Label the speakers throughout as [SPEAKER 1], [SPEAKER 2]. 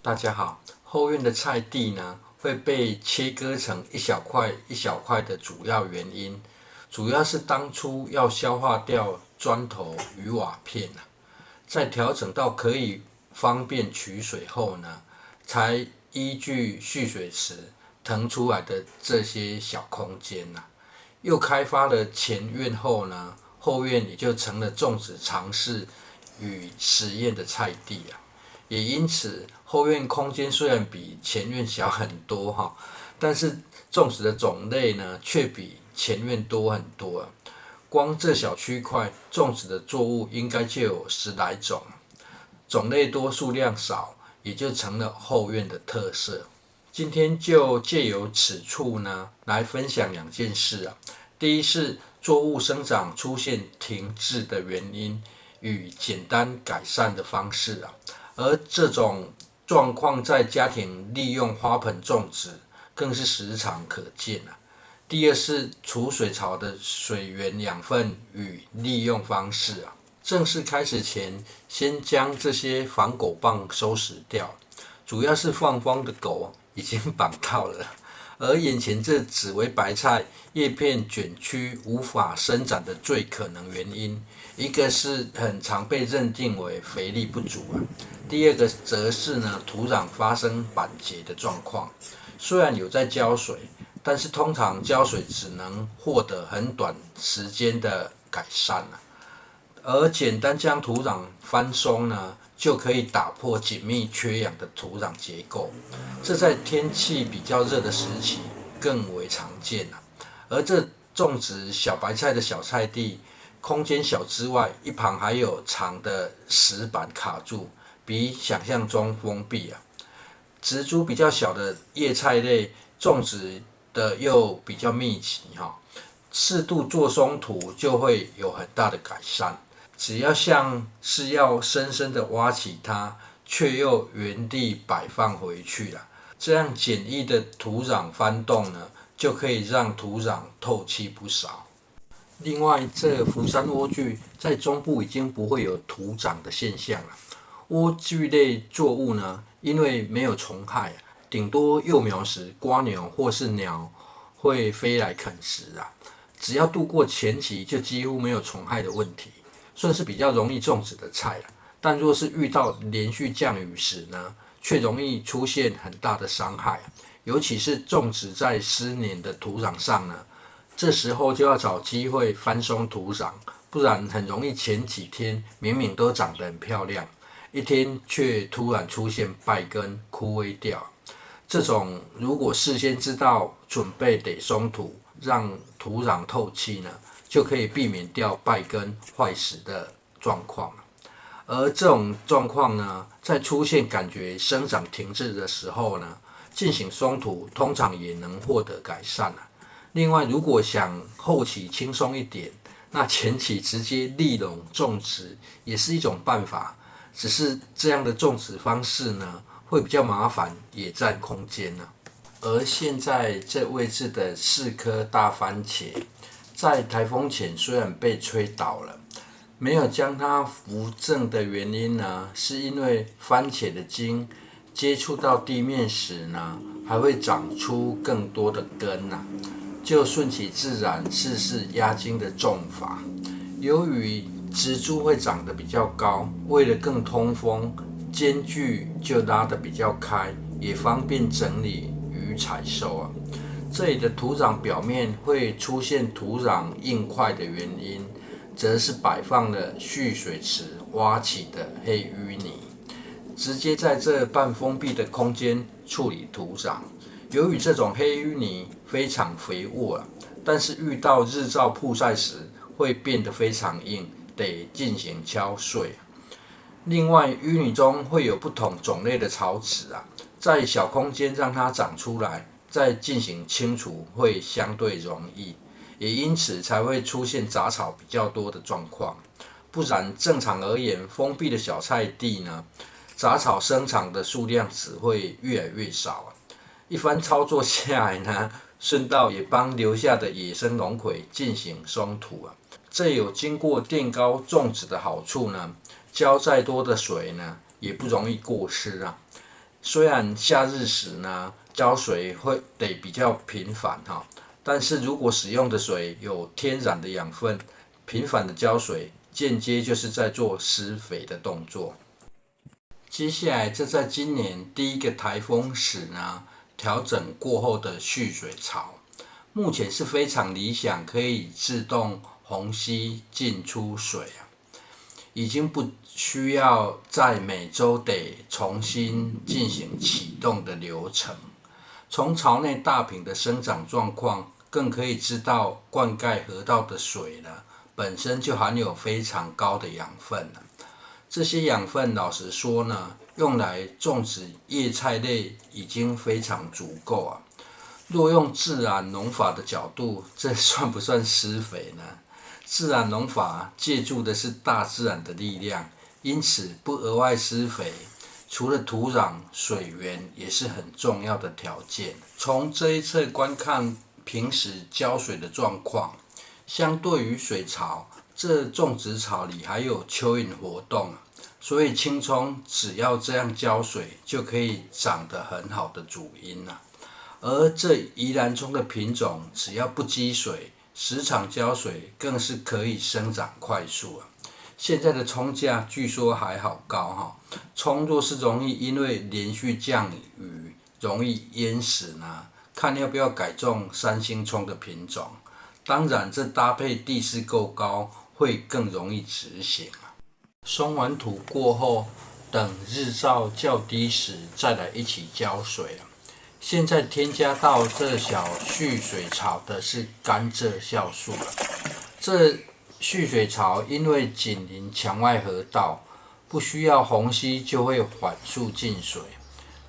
[SPEAKER 1] 大家好，后院的菜地呢会被切割成一小块一小块的主要原因，主要是当初要消化掉砖头与瓦片在调整到可以方便取水后呢，才依据蓄水池腾出来的这些小空间又开发了前院后呢，后院也就成了种植尝试与实验的菜地也因此后院空间虽然比前院小很多但是种植的种类呢却比前院多很多光这小区块种植的作物应该就有10来种，种类多数量少，也就成了后院的特色。今天就借由此处呢，来分享2件事第一是作物生长出现停滞的原因与简单改善的方式而这种状况在家庭利用花盆种植更是时常可见第二是储水槽的水源养分与利用方式正式开始前，先将这些防狗棒收拾掉，主要是放风的狗已经绑到了，而眼前这紫微白菜叶片卷曲无法伸展的最可能原因，一个是很常被认定为肥力不足第二个则是土壤发生板结的状况，虽然有在浇水，但是通常浇水只能获得很短时间的改善而简单将土壤翻松就可以打破紧密缺氧的土壤结构，这在天气比较热的时期更为常见而这种植小白菜的小菜地，空间小之外，一旁还有长的石板卡住，比想象中封闭植株比较小的叶菜类种植的又比较密集适度做松土就会有很大的改善。只要像是要深深的挖起它，却又原地摆放回去这样简易的土壤翻动就可以让土壤透气不少。另外，这福山莴苣在中部已经不会有徒长的现象了。莴苣类作物因为没有虫害，顶多幼苗时蝸牛或是鸟会飞来啃食只要度过前期，就几乎没有虫害的问题。算是比较容易种植的菜但若是遇到连续降雨时却容易出现很大的伤害尤其是种植在湿黏的土壤上这时候就要找机会翻松土壤，不然很容易前几天明明都长得很漂亮，一天却突然出现败根枯萎掉。这种如果事先知道准备得松土，让土壤透气就可以避免掉败根坏死的状况而这种状况在出现感觉生长停滞的时候进行松土通常也能获得改善另外，如果想后期轻松一点，那前期直接立垄种植也是一种办法，只是这样的种植方式会比较麻烦，也占空间而现在这位置的4颗大番茄，在台风前虽然被吹倒了，没有将它扶正的原因是因为番茄的茎接触到地面时还会长出更多的根就顺其自然试试压茎的种法。由于植株会长得比较高，为了更通风，间距就拉得比较开，也方便整理与采收这里的土壤表面会出现土壤硬块的原因，则是摆放了蓄水池挖起的黑淤泥，直接在这半封闭的空间处理土壤。由于这种黑淤泥非常肥沃但是遇到日照曝晒时会变得非常硬，得进行敲碎。另外，淤泥中会有不同种类的草籽在小空间让它长出来，再进行清除会相对容易，也因此才会出现杂草比较多的状况。不然正常而言，封闭的小菜地杂草生长的数量只会越来越少一番操作下来顺道也帮留下的野生龙葵进行松土这有经过垫高种植的好处浇再多的水也不容易过湿虽然夏日时呢，浇水会得比较频繁哈，但是如果使用的水有天然的养分，频繁的浇水，间接就是在做施肥的动作。接下来，这在今年第一个台风时呢，调整过后的蓄水槽，目前是非常理想，可以自动虹吸进出水啊。已经不需要在每周得重新进行启动的流程。从槽内大品的生长状况，更可以知道灌溉河道的水呢，本身就含有非常高的养分。这些养分老实说呢，用来种植叶菜类已经非常足够啊。若用自然农法的角度，这算不算施肥呢？自然农法借助的是大自然的力量，因此不额外施肥，除了土壤、水源也是很重要的条件。从这一侧观看平时浇水的状况，相对于水槽，这种植槽里还有蚯蚓活动，所以青葱只要这样浇水，就可以长得很好的主因了。而这宜兰葱的品种，只要不积水，时常浇水，更是可以生长快速啊。现在的葱价据说还好高哈，葱若是容易因为连续降雨容易淹死呢，看要不要改种三星葱的品种。当然，这搭配地势够高，会更容易执行啊。松完土过后，等日照较低时再来一起浇水啊。现在添加到这小蓄水槽的是甘蔗酵素了。这蓄水槽因为紧邻墙外河道，不需要虹吸就会缓速进水。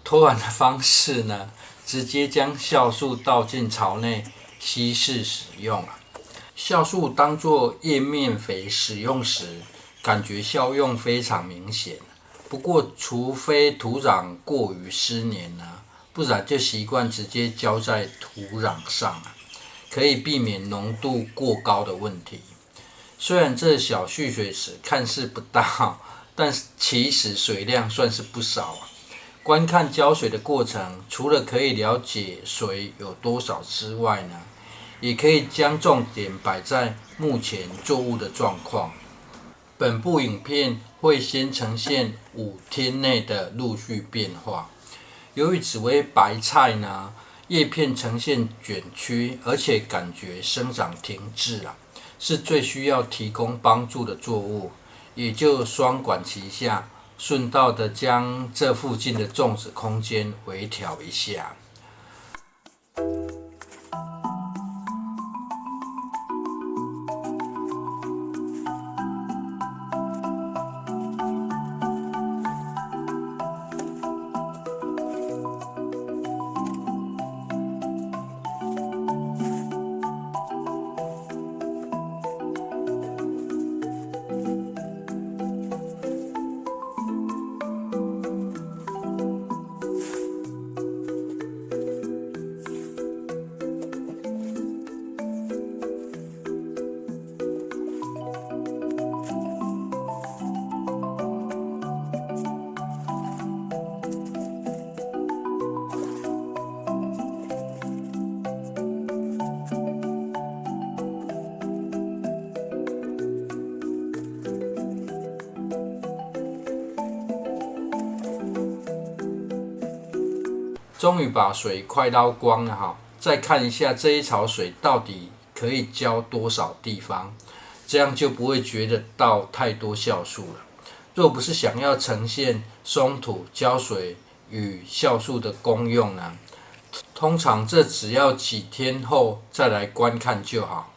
[SPEAKER 1] 偷懒的方式呢，直接将酵素倒进槽内稀释使用。酵素当作叶面肥使用时，感觉效用非常明显。不过，除非土壤过于湿黏呢，不然就习惯直接浇在土壤上，可以避免浓度过高的问题。虽然这小蓄水池看似不大，但其实水量算是不少。观看浇水的过程，除了可以了解水有多少之外呢，也可以将重点摆在目前作物的状况。本部影片会先呈现5天内的陆续变化。由于紫薇白菜呢，叶片呈现卷曲，而且感觉生长停滞是最需要提供帮助的作物，也就双管齐下，顺道的将这附近的种植空间微调一下。终于把水快捞光了哈，再看一下这一槽水到底可以浇多少地方，这样就不会觉得倒太多酵素了。若不是想要呈现松土浇水与酵素的功用呢，通常这只要几天后再来观看就好。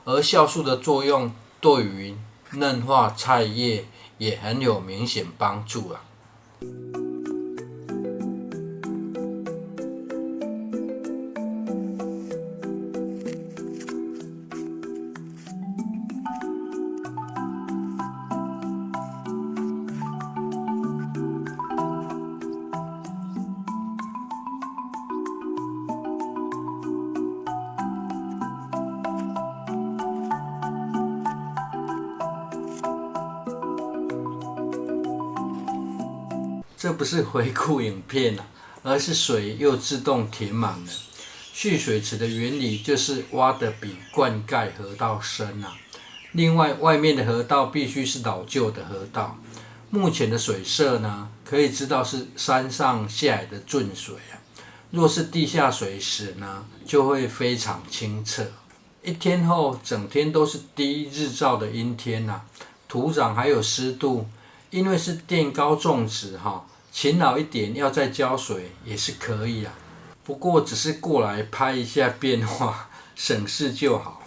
[SPEAKER 1] 而酵素的作用对于嫩化菜叶也很有明显帮助啊。这不是回顾影片啊，而是水又自动填满了。蓄水池的原理就是挖得比灌溉河道深啊。另外，外面的河道必须是老旧的河道。目前的水色呢，可以知道是山上下来的圳水啊。若是地下水时呢，就会非常清澈。一天后，整天都是低日照的阴天啊，土壤还有湿度，因为是垫高种植勤劳一点，要再浇水也是可以啊。不过只是过来拍一下变化，省事就好。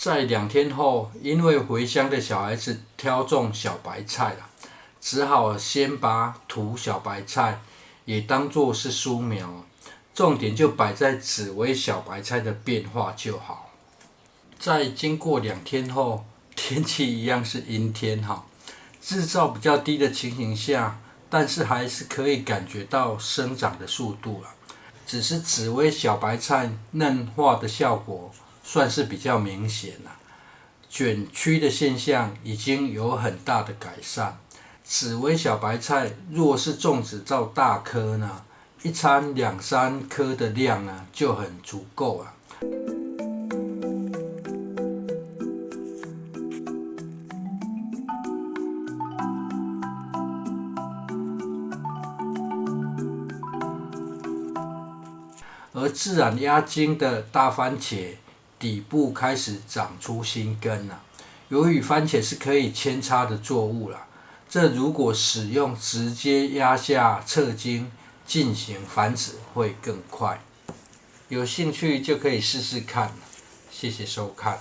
[SPEAKER 1] 在2天后，因为回乡的小孩子挑种小白菜了，只好先把土小白菜也当作是蔬苗，重点就摆在紫薇小白菜的变化就好。在经过2天后，天气一样是阴天日照比较低的情形下，但是还是可以感觉到生长的速度了。只是紫薇小白菜嫩化的效果算是比较明显了，卷曲的现象已经有很大的改善。紫薇小白菜若是种植到大棵呢，一餐2-3颗的量呢就很足够了。而自然压茎的大番茄底部开始长出新根了。由于番茄是可以扦插的作物了，这如果使用直接压下侧茎进行繁殖会更快。有兴趣就可以试试看。谢谢收看。